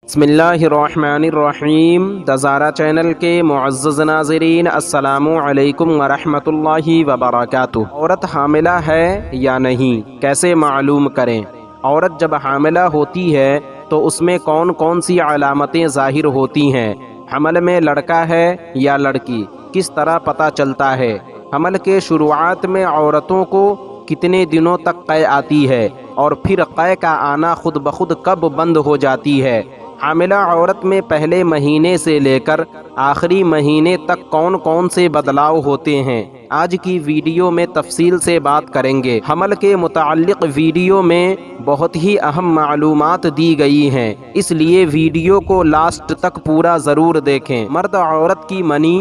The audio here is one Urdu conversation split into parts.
بسم اللہ الرحمن الرحیم دزارہ چینل کے معزز ناظرین، السلام علیکم ورحمۃ اللہ وبرکاتہ۔ عورت حاملہ ہے یا نہیں، کیسے معلوم کریں؟ عورت جب حاملہ ہوتی ہے تو اس میں کون کون سی علامتیں ظاہر ہوتی ہیں؟ حمل میں لڑکا ہے یا لڑکی، کس طرح پتہ چلتا ہے؟ حمل کے شروعات میں عورتوں کو کتنے دنوں تک قے آتی ہے، اور پھر قے کا آنا خود بخود کب بند ہو جاتی ہے؟ حاملہ عورت میں پہلے مہینے سے لے کر آخری مہینے تک کون کون سے بدلاؤ ہوتے ہیں، آج کی ویڈیو میں تفصیل سے بات کریں گے۔ حمل کے متعلق ویڈیو میں بہت ہی اہم معلومات دی گئی ہیں، اس لیے ویڈیو کو لاسٹ تک پورا ضرور دیکھیں۔ مرد عورت کی منی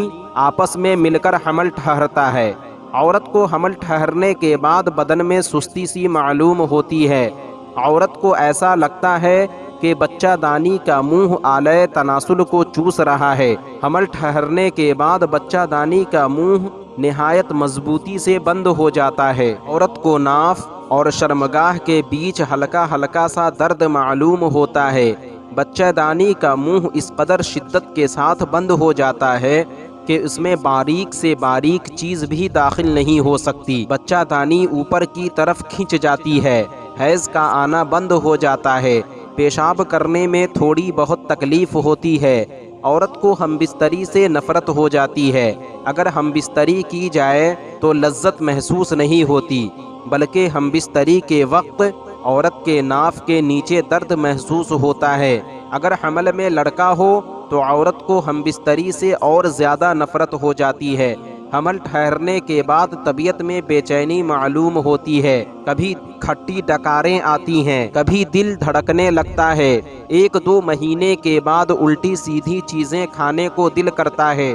آپس میں مل کر حمل ٹھہرتا ہے۔ عورت کو حمل ٹھہرنے کے بعد بدن میں سستی سی معلوم ہوتی ہے۔ عورت کو ایسا لگتا ہے کہ بچہ دانی کا منہ آلے تناسل کو چوس رہا ہے۔ حمل ٹھہرنے کے بعد بچہ دانی کا منہ نہایت مضبوطی سے بند ہو جاتا ہے۔ عورت کو ناف اور شرمگاہ کے بیچ ہلکا ہلکا سا درد معلوم ہوتا ہے۔ بچہ دانی کا منہ اس قدر شدت کے ساتھ بند ہو جاتا ہے کہ اس میں باریک سے باریک چیز بھی داخل نہیں ہو سکتی۔ بچہ دانی اوپر کی طرف کھنچ جاتی ہے۔ حیض کا آنا بند ہو جاتا ہے۔ پیشاب کرنے میں تھوڑی بہت تکلیف ہوتی ہے۔ عورت کو ہم بستری سے نفرت ہو جاتی ہے۔ اگر ہم بستری کی جائے تو لذت محسوس نہیں ہوتی، بلکہ ہم بستری کے وقت عورت کے ناف کے نیچے درد محسوس ہوتا ہے۔ اگر حمل میں لڑکا ہو تو عورت کو ہم بستری سے اور زیادہ نفرت ہو جاتی ہے۔ حمل ٹھہرنے کے بعد طبیعت میں بے چینی معلوم ہوتی ہے، کبھی کھٹی ڈکاریں آتی ہیں، کبھی دل دھڑکنے لگتا ہے۔ 1-2 مہینے کے بعد الٹی سیدھی چیزیں کھانے کو دل کرتا ہے۔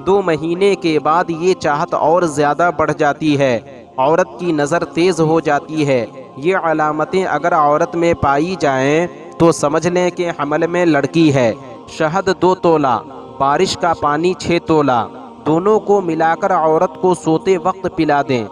2 مہینے کے بعد یہ چاہت اور زیادہ بڑھ جاتی ہے۔ عورت کی نظر تیز ہو جاتی ہے۔ یہ علامتیں اگر عورت میں پائی جائیں تو سمجھ لیں کہ حمل میں لڑکی ہے۔ شہد 2 تولہ، بارش کا پانی 6 تولہ، دونوں کو ملا کر عورت کو سوتے وقت پلا دیں۔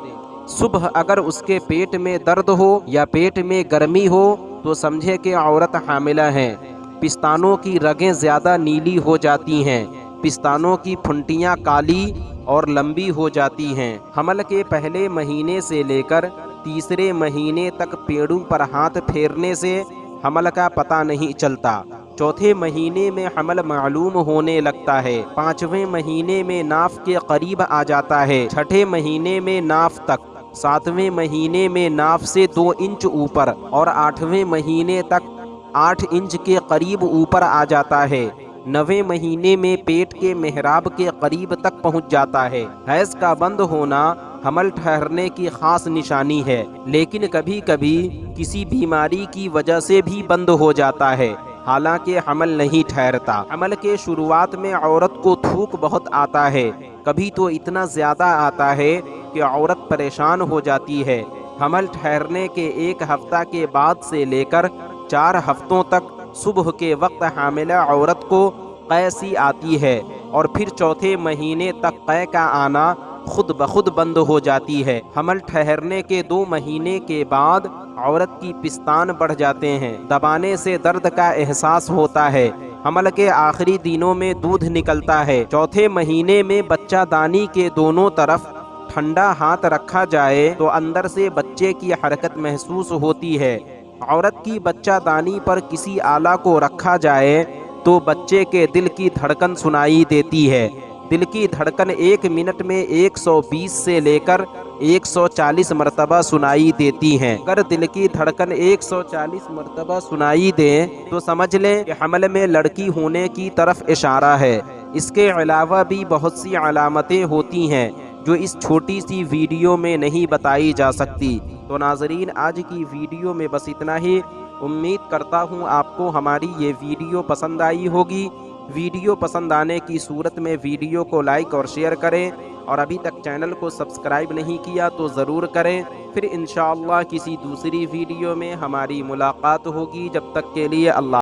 صبح اگر اس کے پیٹ میں درد ہو یا پیٹ میں گرمی ہو تو سمجھے کہ عورت حاملہ ہے۔ پستانوں کی رگیں زیادہ نیلی ہو جاتی ہیں، پستانوں کی پھنٹیاں کالی اور لمبی ہو جاتی ہیں۔ حمل کے پہلے مہینے سے لے کر تیسرے مہینے تک پیڑوں پر ہاتھ پھیرنے سے حمل کا پتہ نہیں چلتا۔ چوتھے مہینے میں حمل معلوم ہونے لگتا ہے۔ 5ویں مہینے میں ناف کے قریب آ جاتا ہے۔ 6 مہینے میں ناف تک، 7ویں مہینے میں ناف سے 2 انچ اوپر، اور 8ویں مہینے تک 8 انچ کے قریب اوپر آ جاتا ہے۔ 9ویں مہینے میں پیٹ کے محراب کے قریب تک پہنچ جاتا ہے۔ حیض کا بند ہونا حمل ٹھہرنے کی خاص نشانی ہے، لیکن کبھی کبھی کسی بیماری کی وجہ سے بھی بند ہو جاتا ہے، حالانکہ حمل نہیں ٹھہرتا۔ حمل کے شروعات میں عورت کو تھوک بہت آتا ہے، کبھی تو اتنا زیادہ آتا ہے کہ عورت پریشان ہو جاتی ہے۔ حمل ٹھہرنے کے 1 ہفتہ کے بعد سے لے کر 4 ہفتوں تک صبح کے وقت حاملہ عورت کو قے سی آتی ہے، اور پھر چوتھے مہینے تک قے کا آنا خود بخود بند ہو جاتی ہے۔ حمل ٹھہرنے کے 2 مہینے کے بعد عورت کی پستان بڑھ جاتے ہیں، دبانے سے درد کا احساس ہوتا ہے۔ حمل کے آخری دنوں میں دودھ نکلتا ہے۔ چوتھے مہینے میں بچہ دانی کے دونوں طرف ٹھنڈا ہاتھ رکھا جائے تو اندر سے بچے کی حرکت محسوس ہوتی ہے۔ عورت کی بچہ دانی پر کسی آلہ کو رکھا جائے تو بچے کے دل کی دھڑکن سنائی دیتی ہے۔ دل کی دھڑکن 1 منٹ میں 120 سے لے کر 140 مرتبہ سنائی دیتی ہیں۔ اگر دل کی دھڑکن 140 مرتبہ سنائی دیں تو سمجھ لیں کہ حمل میں لڑکی ہونے کی طرف اشارہ ہے۔ اس کے علاوہ بھی بہت سی علامتیں ہوتی ہیں جو اس چھوٹی سی ویڈیو میں نہیں بتائی جا سکتی۔ تو ناظرین، آج کی ویڈیو میں بس اتنا ہی۔ امید کرتا ہوں آپ کو ہماری یہ ویڈیو پسند آئی ہوگی۔ ویڈیو پسند آنے کی صورت میں ویڈیو کو لائک اور شیئر کریں، اور ابھی تک چینل کو سبسکرائب نہیں کیا تو ضرور کریں۔ پھر انشاءاللہ کسی دوسری ویڈیو میں ہماری ملاقات ہوگی، جب تک کے لیے اللہ